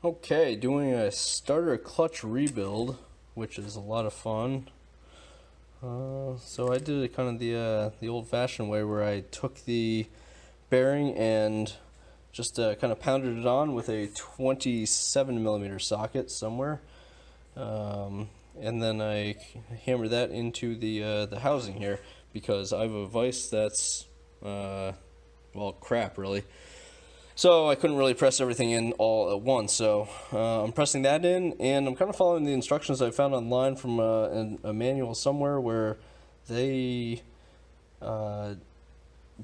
Okay, doing a starter clutch rebuild, which is a lot of fun. So I did it kind of the old-fashioned way, where I took the bearing and just kind of pounded it on with a 27 millimeter socket somewhere, and then I hammered that into the housing here, because I have a vise that's well, crap, really. So I couldn't really press everything in all at once. So I'm pressing that in, and I'm kind of following the instructions I found online from a manual somewhere, where they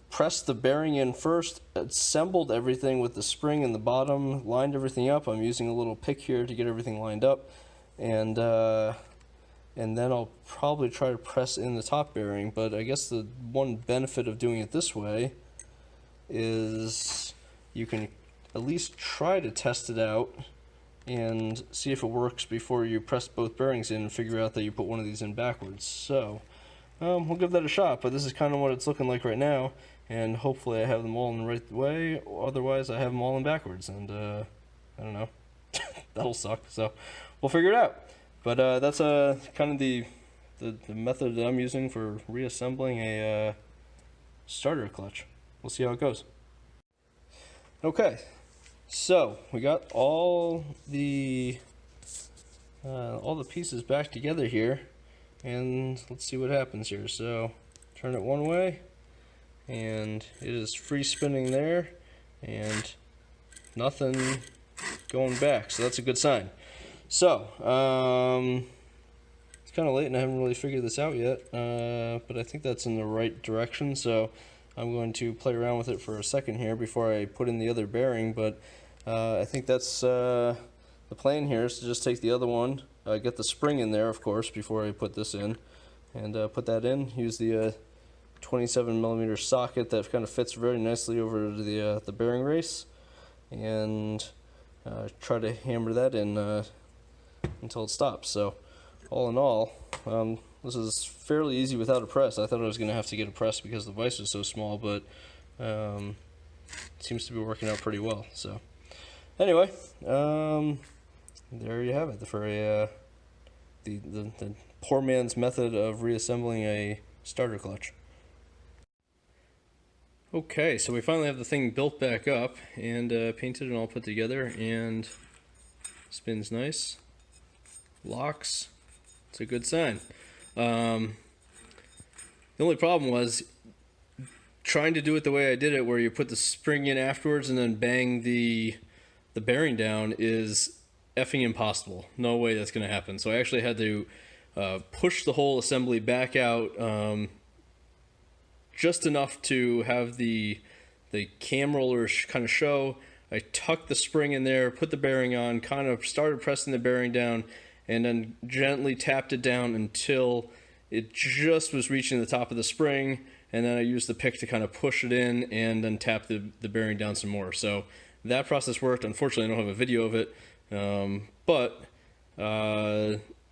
pressed the bearing in first, assembled everything with the spring in the bottom, lined everything up. I'm using a little pick here to get everything lined up, and then I'll probably try to press in the top bearing. But I guess the one benefit of doing it this way is you can at least try to test it out and see if it works before you press both bearings in and figure out that you put one of these in backwards. So we'll give that a shot, but this is kind of what it's looking like right now, and hopefully I have them all in the right way. Otherwise I have them all in backwards, and I don't know. That'll suck, so we'll figure it out. But that's kind of the method that I'm using for reassembling a starter clutch. We'll see how it goes. Okay, so we got all the pieces back together here, and let's see what happens here. So turn it one way, and it is free spinning there, and nothing going back, so that's a good sign. So it's kind of late and I haven't really figured this out yet, but I think that's in the right direction. So I'm going to play around with it for a second here before I put in the other bearing, but I think that's the plan here, is to just take the other one, get the spring in there, of course, before I put this in, and put that in. Use the 27 millimeter socket that kind of fits very nicely over the bearing race, and try to hammer that in until it stops. So all in all, this is fairly easy without a press. I thought I was going to have to get a press because the vise was so small, but it seems to be working out pretty well. So anyway, there you have it for the poor man's method of reassembling a starter clutch. Okay, so we finally have the thing built back up and painted and all put together, and spins nice, locks. It's a good sign. The only problem was trying to do it the way I did it, where you put the spring in afterwards and then bang the bearing down, is effing impossible. No way that's going to happen. So I actually had to push the whole assembly back out just enough to have the cam roller kind of show. I tucked the spring in there, put the bearing on, kind of started pressing the bearing down, and then gently tapped it down until it just was reaching the top of the spring, and then I used the pick to kind of push it in and then tap the bearing down some more. So that process worked. Unfortunately, I don't have a video of it, but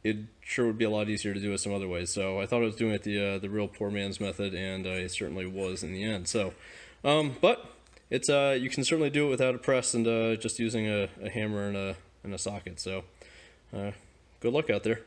it sure would be a lot easier to do it some other ways. So I thought I was doing it the real poor man's method, and I certainly was in the end. So, but it's you can certainly do it without a press and just using a hammer and a socket. So good luck out there.